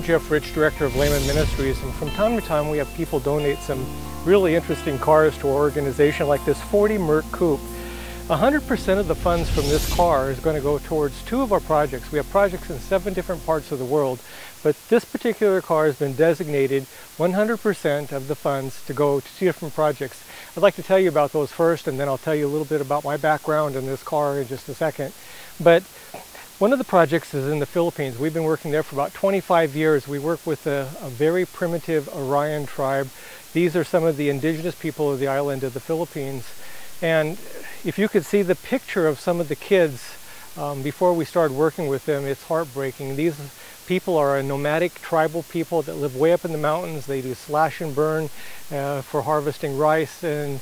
Jeff Rich, Director of Layman Ministries, and from time to time we have people donate some really interesting cars to our organization, like this 40 Merc Coupe. 100% of the funds from this car is going to go towards two of our projects. We have projects in 7 different parts of the world, but this particular car has been designated 100% of the funds to go to 2 different projects. I'd like to tell you about those first, and then I'll tell you a little bit about my background in this car in just a second. But one of the projects is in the Philippines. We've been working there for about 25 years. We work with a very primitive Aryan tribe. These are some of the indigenous people of the island of the Philippines. And if you could see the picture of some of the kids before we started working with them, it's heartbreaking. These people are a nomadic tribal people that live way up in the mountains. They do slash and burn for harvesting rice, and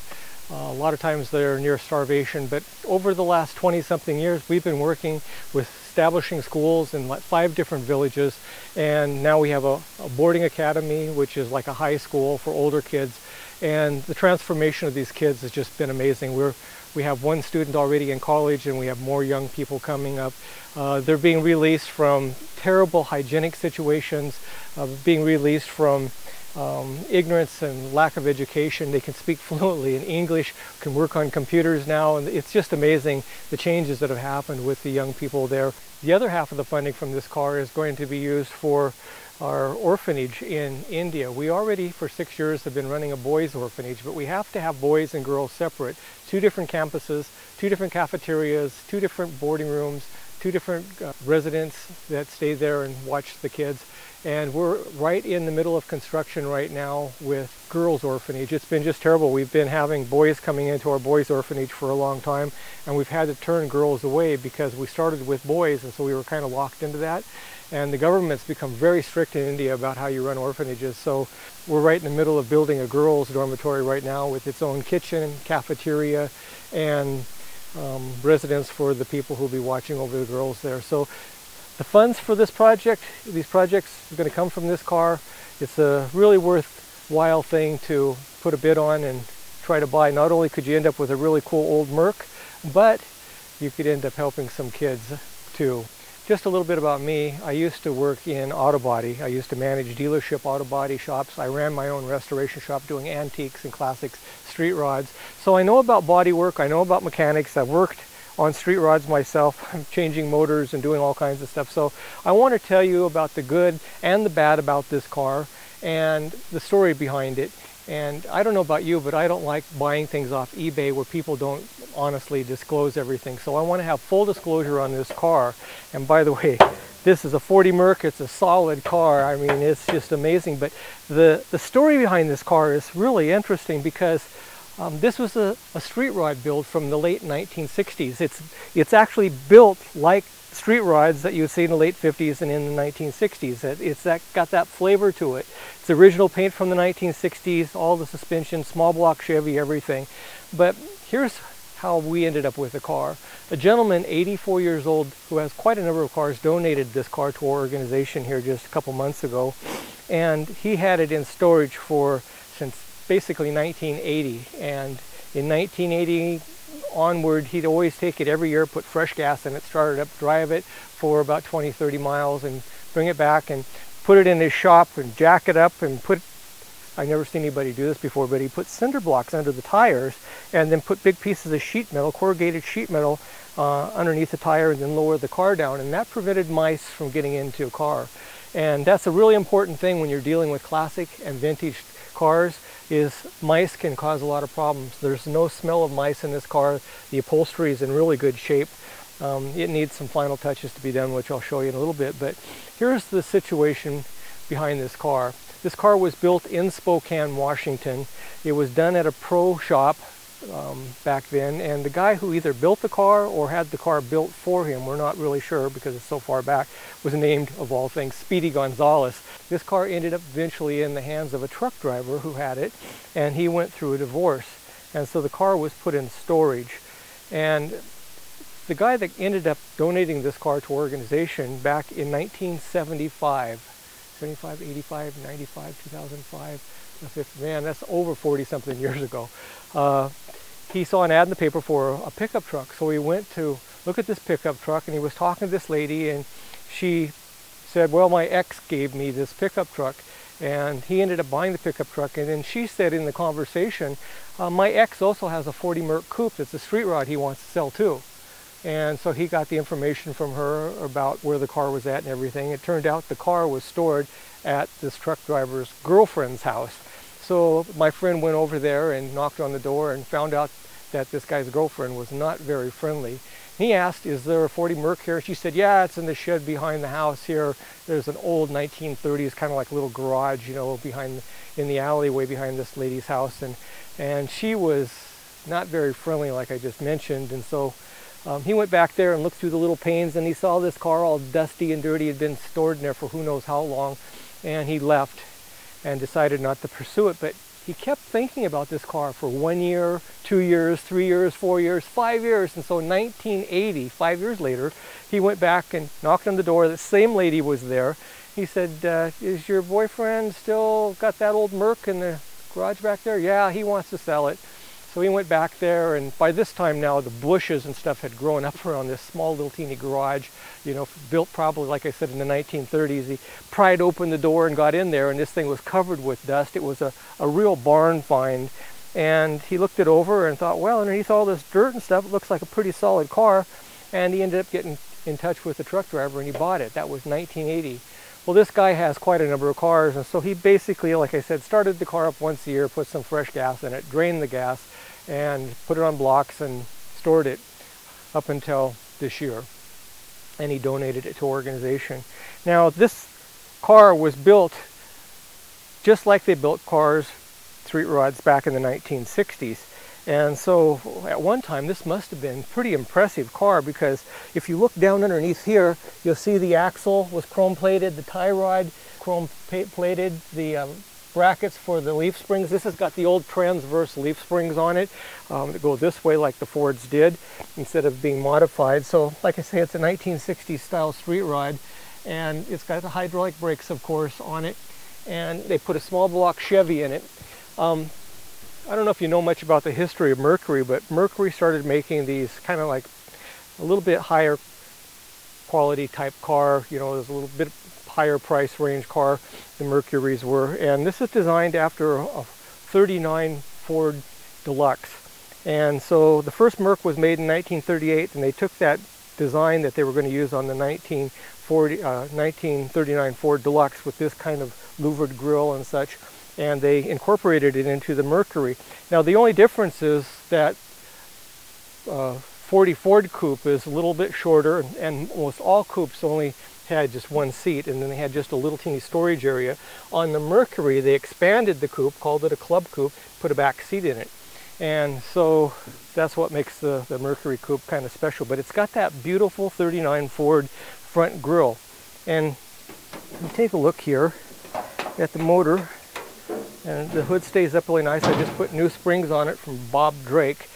a lot of times they're near starvation. But over the last 20-something years, we've been working with establishing schools in like 5 different villages, and now we have a boarding academy, which is like a high school for older kids. And the transformation of these kids has just been amazing. We have 1 student already in college, and we have more young people coming up. They're being released from terrible hygienic situations, being released from ignorance and lack of education. They can speak fluently in English, can work on computers now, and it's just amazing the changes that have happened with the young people there. The other half of the funding from this car is going to be used for our orphanage in India. We already for 6 years have been running a boys orphanage, but we have to have boys and girls separate. 2 different campuses, 2 different cafeterias, 2 different boarding rooms, 2 different residents that stay there and watch the kids. And we're right in the middle of construction right now with girls orphanage. It's been just terrible. We've been having boys coming into our boys orphanage for a long time, and we've had to turn girls away because we started with boys, and so we were kind of locked into that. And the government's become very strict in India about how you run orphanages. So we're right in the middle of building a girls' dormitory right now with its own kitchen, cafeteria, and residence for the people who'll be watching over the girls there. So the funds for this project, these projects are going to come from this car. It's a really worthwhile thing to put a bid on and try to buy. Not only could you end up with a really cool old Merc, but you could end up helping some kids too. Just a little bit about me. I used to work in auto body. I used to manage dealership auto body shops. I ran my own restoration shop doing antiques and classics, street rods. So I know about body work, I know about mechanics. I've worked on street rods myself. I'm changing motors and doing all kinds of stuff. So I want to tell you about the good and the bad about this car and the story behind it. And I don't know about you, but I don't like buying things off eBay where people don't honestly disclose everything. So I want to have full disclosure on this car. And by the way, this is a 40 Merc. It's a solid car. I mean, it's just amazing. But the story behind this car is really interesting because this was a street rod build from the late 1960s. It's actually built like street rods that you would see in the late 50s and in the 1960s. It's got that flavor to it. It's original paint from the 1960s, all the suspension, small block Chevy, everything. But here's how we ended up with the car. A gentleman, 84 years old, who has quite a number of cars, donated this car to our organization here just a couple months ago. And he had it in storage since basically 1980. And in 1980 onward, he'd always take it every year, put fresh gas in it, start it up, drive it for about 20-30 miles and bring it back and put it in his shop and jack it up and I've never seen anybody do this before, but he put cinder blocks under the tires and then put big pieces of sheet metal, corrugated sheet metal, underneath the tire and then lower the car down, and that prevented mice from getting into a car. And that's a really important thing when you're dealing with classic and vintage cars, is mice can cause a lot of problems. There's no smell of mice in this car. The upholstery is in really good shape. It needs some final touches to be done, which I'll show you in a little bit. But here's the situation behind this car. This car was built in Spokane, Washington. It was done at a pro shop back then, and the guy who either built the car or had the car built for him, we're not really sure because it's so far back, was named, of all things, Speedy Gonzalez. This car ended up eventually in the hands of a truck driver who had it, and he went through a divorce. And so the car was put in storage. And the guy that ended up donating this car to our organization back in 1975, 75, 85, 95, 2005, man, that's over 40-something years ago. He saw an ad in the paper for a pickup truck, so he went to look at this pickup truck, and he was talking to this lady, and she said, well, my ex gave me this pickup truck, and he ended up buying the pickup truck. And then she said in the conversation, my ex also has a 40 Merc Coupe that's a street rod he wants to sell too. And so he got the information from her about where the car was at and everything. It turned out the car was stored at this truck driver's girlfriend's house. So my friend went over there and knocked on the door and found out that this guy's girlfriend was not very friendly. He asked, is there a 40 Merc here? She said, yeah, it's in the shed behind the house here. There's an old 1930s kind of like little garage, you know, behind in the alleyway behind this lady's house. And she was not very friendly, like I just mentioned. And so he went back there and looked through the little panes, and he saw this car all dusty and dirty. It had been stored in there for who knows how long. And he left and decided not to pursue it. But he kept thinking about this car for 1 year, 2 years, 3 years, 4 years, 5 years. And so in 1980, 5 years later, he went back and knocked on the door. The same lady was there. He said, is your boyfriend still got that old Merc in the garage back there? Yeah, he wants to sell it. So he went back there, and by this time now the bushes and stuff had grown up around this small little teeny garage, you know, built probably, like I said, in the 1930s. He pried open the door and got in there, and this thing was covered with dust. It was a real barn find. And he looked it over and thought, well, underneath all this dirt and stuff, it looks like a pretty solid car. And he ended up getting in touch with the truck driver, and he bought it. That was 1980. Well, this guy has quite a number of cars, and so he basically, like I said, started the car up once a year, put some fresh gas in it, drained the gas, and put it on blocks and stored it up until this year. And he donated it to organization. Now, this car was built just like they built cars, street rods, back in the 1960s. And so at one time this must have been a pretty impressive car, because if you look down underneath here, you'll see the axle was chrome plated, the tie rod chrome plated, the brackets for the leaf springs. This has got the old transverse leaf springs on it that go this way like the Fords did instead of being modified. So like I say, it's a 1960s style street rod, and it's got the hydraulic brakes, of course, on it, and they put a small block Chevy in it. I don't know if you know much about the history of Mercury, but Mercury started making these kind of like a little bit higher quality type car. You know, there's a little bit higher price range car the Mercurys were. And this is designed after a 39 Ford Deluxe. And so the first Merc was made in 1938, and they took that design that they were going to use on the 1939 Ford Deluxe with this kind of louvered grille and such, and they incorporated it into the Mercury. Now the only difference is that 40 Ford Coupe is a little bit shorter, and almost all coupes only had just one seat, and then they had just a little teeny storage area. On the Mercury, they expanded the coupe, called it a Club Coupe, put a back seat in it. And so that's what makes the Mercury Coupe kind of special. But it's got that beautiful 39 Ford front grille. And you take a look here at the motor, and the hood stays up really nice. I just put new springs on it from Bob Drake.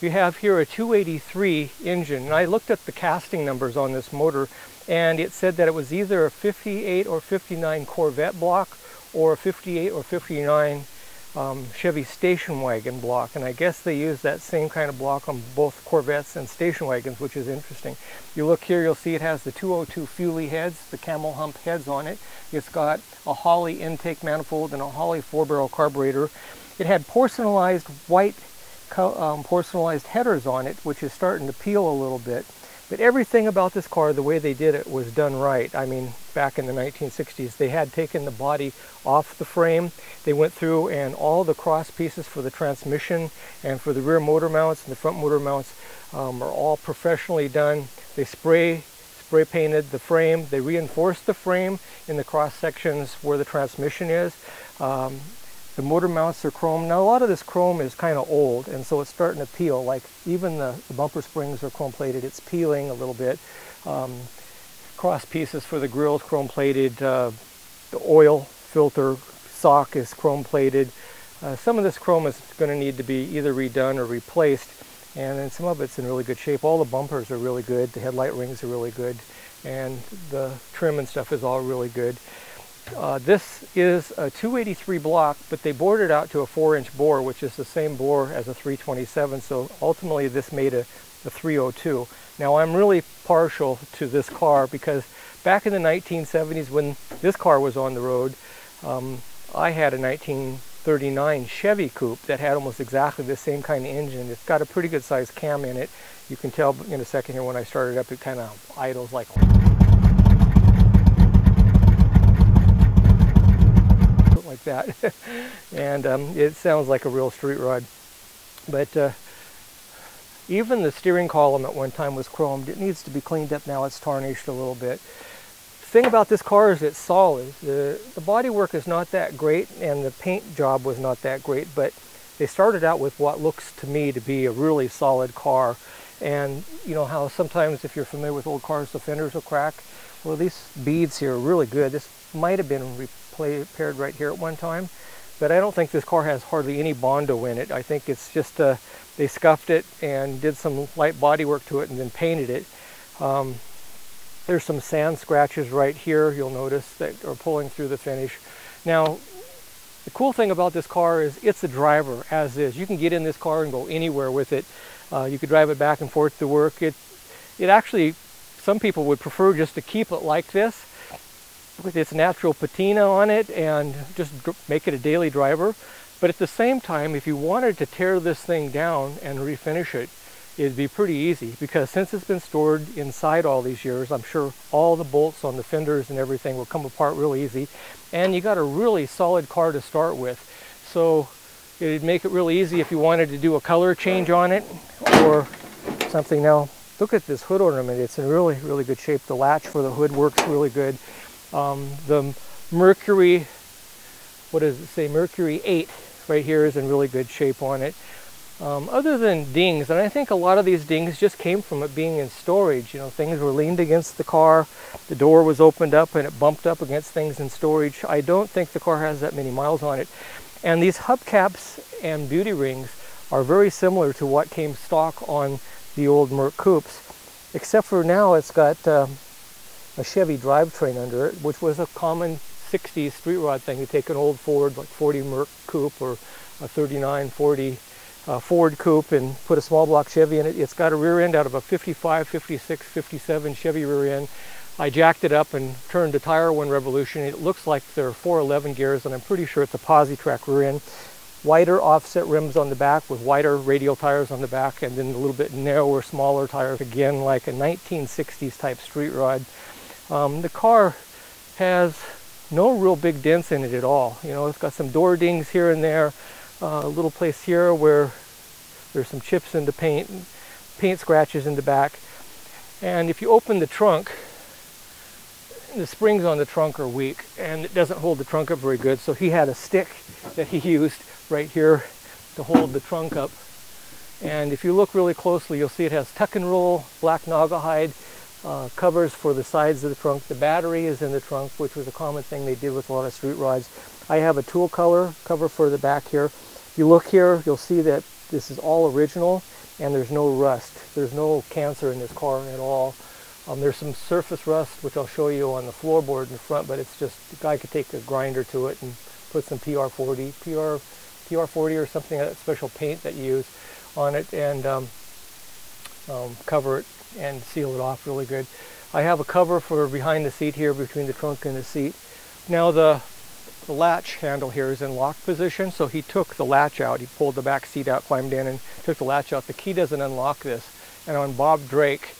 You have here a 283 engine, and I looked at the casting numbers on this motor, and it said that it was either a 58 or 59 Corvette block or a 58 or 59 Chevy station wagon block. And I guess they used that same kind of block on both Corvettes and station wagons, which is interesting. You look here, you'll see it has the 202 Fuley heads, the camel hump heads on it. It's got a Holley intake manifold and a Holley 4-barrel carburetor. It had porcelainized white porcelainized headers on it, which is starting to peel a little bit. But everything about this car, the way they did it, was done right. I mean, back in the 1960s, they had taken the body off the frame. They went through, and all the cross pieces for the transmission and for the rear motor mounts and the front motor mounts are all professionally done. They spray painted the frame. They reinforced the frame in the cross sections where the transmission is. The motor mounts are chrome. Now a lot of this chrome is kind of old, and so it's starting to peel. Like even the bumper springs are chrome plated. It's peeling a little bit. Cross pieces for the grills chrome plated. The oil filter sock is chrome plated. Some of this chrome is going to need to be either redone or replaced, and then some of it's in really good shape. All the bumpers are really good. The headlight rings are really good, and the trim and stuff is all really good. This is a 283 block, but they bored it out to a 4-inch bore, which is the same bore as a 327, so ultimately this made a 302. Now I'm really partial to this car because Back in the 1970s when this car was on the road, I had a 1939 Chevy Coupe that had almost exactly the same kind of engine. It's got a pretty good sized cam in it. You can tell in a second here when I started up, it kind of idles like that. And it sounds like a real street rod. But even the steering column at one time was chromed. It needs to be cleaned up now. It's tarnished a little bit. The thing about this car is it's solid. The bodywork is not that great and the paint job was not that great, but they started out with what looks to me to be a really solid car. And you know how sometimes if you're familiar with old cars, the fenders will crack? Well, these beads here are really good. This might have been repaired right here at one time, but I don't think this car has hardly any Bondo in it. I think it's just they scuffed it and did some light body work to it and then painted it. There's some sand scratches right here, you'll notice, that are pulling through the finish. Now, the cool thing about this car is it's a driver as is. You can get in this car and go anywhere with it. You could drive it back and forth to work. It actually, some people would prefer just to keep it like this with its natural patina on it and just make it a daily driver. But at the same time, if you wanted to tear this thing down and refinish it, it'd be pretty easy, because since it's been stored inside all these years, I'm sure all the bolts on the fenders and everything will come apart real easy. And you got a really solid car to start with. So it'd make it really easy if you wanted to do a color change on it or something. Now, look at this hood ornament. It's in really, really good shape. The latch for the hood works really good. The Mercury, what does it say? Mercury 8 right here is in really good shape on it. Other than dings, and I think a lot of these dings just came from it being in storage. You know, things were leaned against the car, the door was opened up and it bumped up against things in storage. I don't think the car has that many miles on it. And these hubcaps and beauty rings are very similar to what came stock on the old Merc Coupes, except for now it's got a Chevy drivetrain under it, which was a common 60s street rod thing. You take an old Ford, like 40 Merc Coupe or a 39, 40 Ford Coupe and put a small block Chevy in it. It's got a rear end out of a 55, 56, 57 Chevy rear end. I jacked it up and turned the tire one revolution. It looks like they're 411 gears, and I'm pretty sure it's a Posi-Track rear end. Wider offset rims on the back with wider radial tires on the back, and then a little bit narrower, smaller tires, again like a 1960s type street rod. The car has no real big dents in it at all. You know, it's got some door dings here and there, a little place here where there's some chips in the paint scratches in the back. And if you open the trunk, the springs on the trunk are weak and it doesn't hold the trunk up very good. So he had a stick that he used right here to hold the trunk up. And if you look really closely, you'll see it has tuck and roll, black Naugahyde covers for the sides of the trunk. The battery is in the trunk, which was a common thing they did with a lot of street rods. I have a tool color cover for the back here. If you look here, you'll see that this is all original and there's no rust. There's no cancer in this car at all. There's some surface rust, which I'll show you on the floorboard in the front, but it's just, the guy could take a grinder to it and put some PR40 or something, that special paint that you use on it, and cover it and seal it off really good. I have a cover for behind the seat here, between the trunk and the seat. Now the latch handle here is in lock position, so he took the latch out. He pulled the back seat out, climbed in, and took the latch out. The key doesn't unlock this. And on Bob Drake,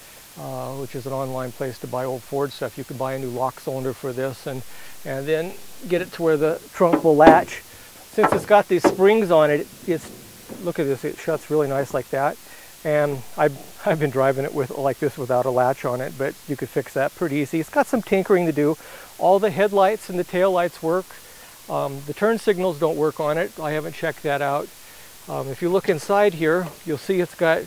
which is an online place to buy old Ford stuff, you can buy a new lock cylinder for this and then get it to where the trunk will latch. Since it's got these springs on it, look at this, it shuts really nice like that. And I've been driving it with like this without a latch on it, but you could fix that pretty easy. It's got some tinkering to do. All the headlights and the tail lights work. The turn signals don't work on it. I haven't checked that out. If you look inside here, you'll see it's got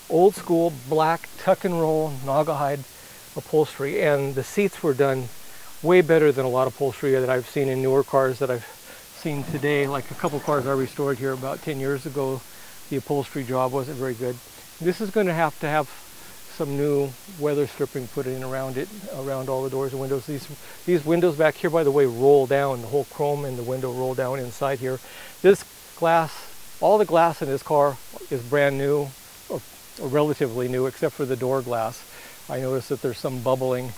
old school black tuck and roll Naugahyde upholstery, and the seats were done way better than a lot of upholstery that I've seen in newer cars that I've seen today. Like a couple cars I restored here about 10 years ago, the upholstery job wasn't very good. This is going to have some new weather stripping put in around it, around all the doors and windows. These windows back here, by the way, roll down. The whole chrome in the window roll down inside here. This glass, all the glass in this car is brand new, or relatively new, except for the door glass. I noticed that there's some bubbling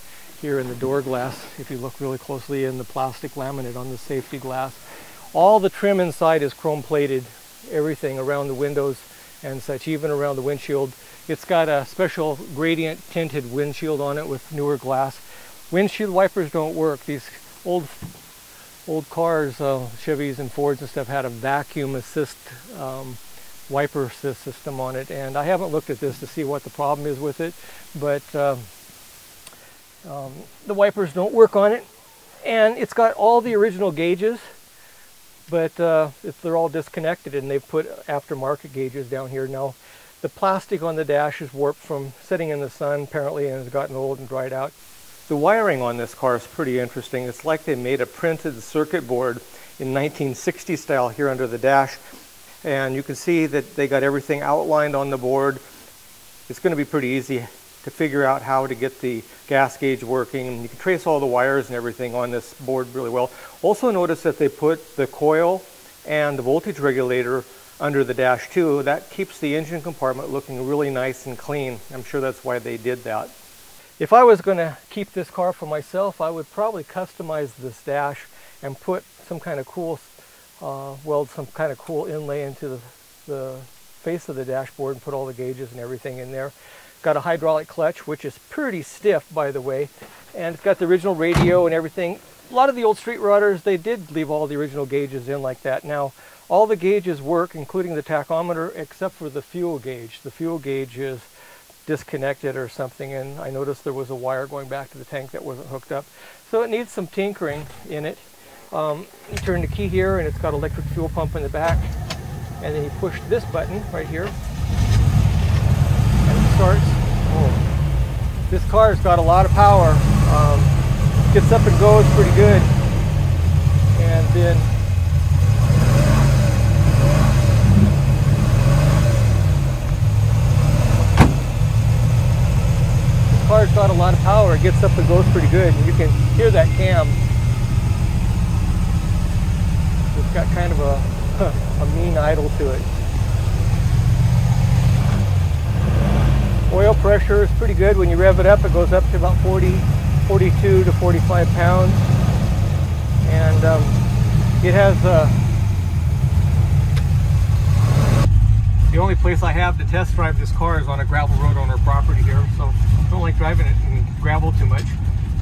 here in the door glass, if you look really closely, in the plastic laminate on the safety glass. All the trim inside is chrome plated, everything around the windows and such, even around the windshield. It's got a special gradient tinted windshield on it with newer glass. Windshield wipers don't work. These old cars, Chevys and Fords and stuff, had a vacuum assist wiper system on it, and I haven't looked at this to see what the problem is with it, but the wipers don't work on it. And it's got all the original gauges, but they're all disconnected, and they've put aftermarket gauges down here. Now, the plastic on the dash is warped from sitting in the sun, apparently, and has gotten old and dried out. The wiring on this car is pretty interesting. It's like they made a printed circuit board in 1960 style here under the dash. And you can see that they got everything outlined on the board. It's going to be pretty easy to figure out how to get the gas gauge working. And you can trace all the wires and everything on this board really well. Also notice that they put the coil and the voltage regulator under the dash too. That keeps the engine compartment looking really nice and clean. I'm sure that's why they did that. If I was going to keep this car for myself, I would probably customize this dash and put some kind of cool, weld some kind of cool inlay into the face of the dashboard and put all the gauges and everything in there. Got a hydraulic clutch, which is pretty stiff, by the way, and it's got the original radio and everything. A lot of the old street rodders, they did leave all the original gauges in like that. Now, all the gauges work, including the tachometer, except for the fuel gauge. The fuel gauge is disconnected or something, and I noticed there was a wire going back to the tank that wasn't hooked up. So it needs some tinkering in it. You turn the key here, and it's got an electric fuel pump in the back, and then you push this button right here, and it starts. Oh, this car's got a lot of power. Gets up and goes pretty good, and then car's got a lot of power. It gets up and goes pretty good, and you can hear that cam. It's got kind of a mean idle to it. Oil pressure is pretty good. When you rev it up, it goes up to about 42 to 45 pounds, and it has the only place I have to test drive this car is on a gravel road on our property here, so I don't like driving it in gravel too much.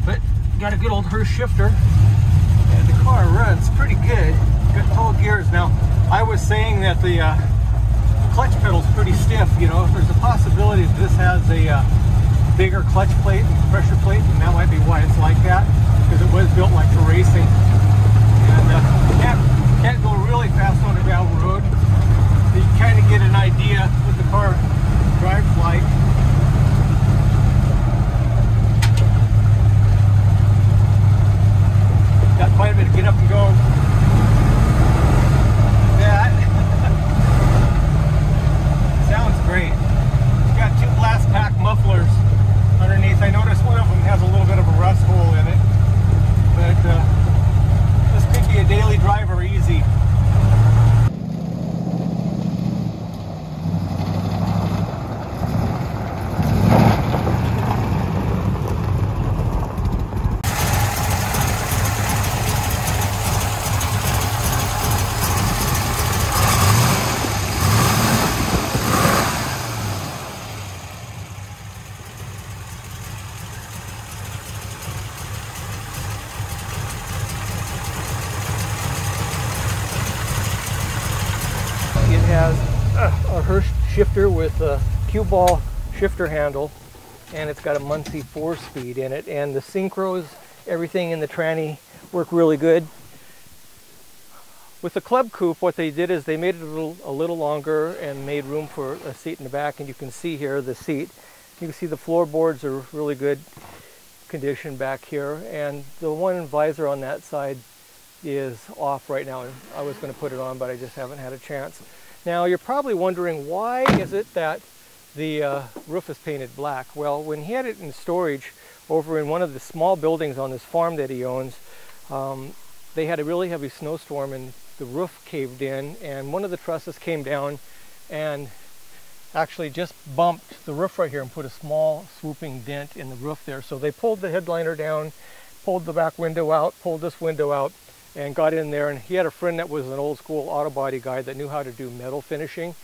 But got a good old Hurst shifter, and the car runs pretty good. Got 12 gears. Now, I was saying that the clutch pedal's pretty stiff. You know, if there's a possibility that this has a bigger clutch plate and pressure plate, and that might be why it's like that, because it was built like for racing. And can't go really fast on a gravel road. You can kind of get an idea what the car drives like. Got quite a bit to get up and go. That sounds great. It's got two blast pack mufflers underneath. I noticed one of them has a little bit of a rust hole in it, but this could be a daily driver easy. Has a Hurst shifter with a cue ball shifter handle, and it's got a Muncie 4-speed in it, and the synchros, everything in the tranny work really good. With the Club Coupe, what they did is they made it a little longer and made room for a seat in the back, and you can see here the seat. You can see the floorboards are really good condition back here, and the one visor on that side is off right now. I was going to put it on, but I just haven't had a chance. Now, you're probably wondering, why is it that the roof is painted black? Well, when he had it in storage over in one of the small buildings on this farm that he owns, they had a really heavy snowstorm and the roof caved in, and one of the trusses came down and actually just bumped the roof right here and put a small swooping dent in the roof there. So they pulled the headliner down, pulled the back window out, pulled this window out, and got in there. And he had a friend that was an old school auto body guy that knew how to do metal finishing.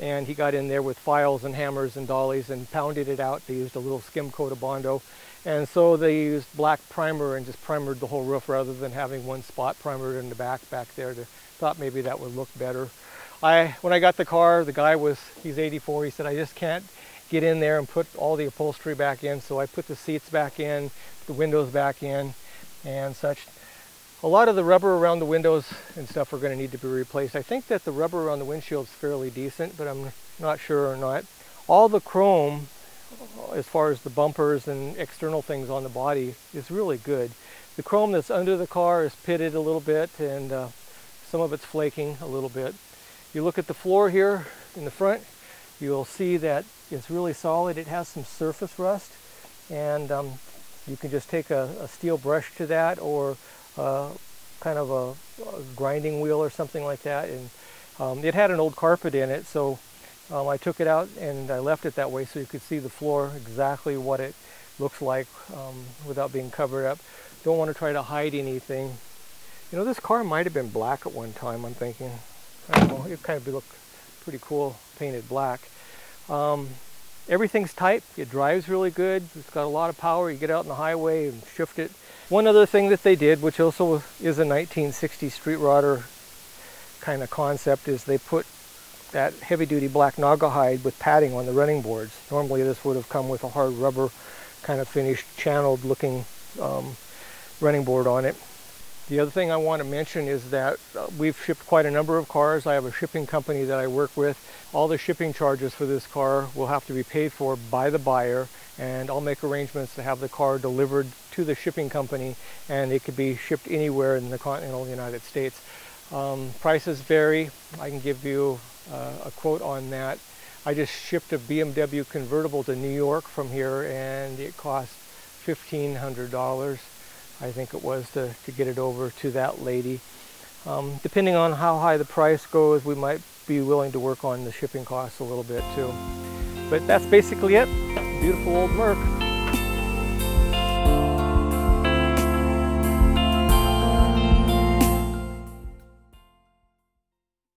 And he got in there with files and hammers and dollies and pounded it out. They used a little skim coat of Bondo. And so they used black primer and just primered the whole roof rather than having one spot primered in the back there. Thought maybe that would look better. When I got the car, the guy he's 84, he said, I just can't get in there and put all the upholstery back in. So I put the seats back in, the windows back in and such. A lot of the rubber around the windows and stuff are going to need to be replaced. I think that the rubber around the windshield is fairly decent, but I'm not sure or not. All the chrome, as far as the bumpers and external things on the body, is really good. The chrome that's under the car is pitted a little bit, and some of it's flaking a little bit. You look at the floor here in the front, you'll see that it's really solid. It has some surface rust, and you can just take a steel brush to that, or kind of a grinding wheel or something like that. And it had an old carpet in it, so I took it out and I left it that way so you could see the floor, exactly what it looks like without being covered up. Don't want to try to hide anything. You know, this car might have been black at one time, I'm thinking. I don't know, it kind of looked pretty cool painted black. Everything's tight. It drives really good. It's got a lot of power. You get out on the highway and shift it. One other thing that they did, which also is a 1960 street rodder kind of concept, is they put that heavy-duty black Naugahyde with padding on the running boards. Normally this would have come with a hard rubber kind of finished channeled looking running board on it. The other thing I want to mention is that we've shipped quite a number of cars. I have a shipping company that I work with. All the shipping charges for this car will have to be paid for by the buyer, and I'll make arrangements to have the car delivered to the shipping company, and it could be shipped anywhere in the continental United States. Prices vary. I can give you a quote on that. I just shipped a BMW convertible to New York from here, and it cost $1,500. I think it was to get it over to that lady. Depending on how high the price goes, we might be willing to work on the shipping costs a little bit too. But that's basically it. Beautiful old Merc.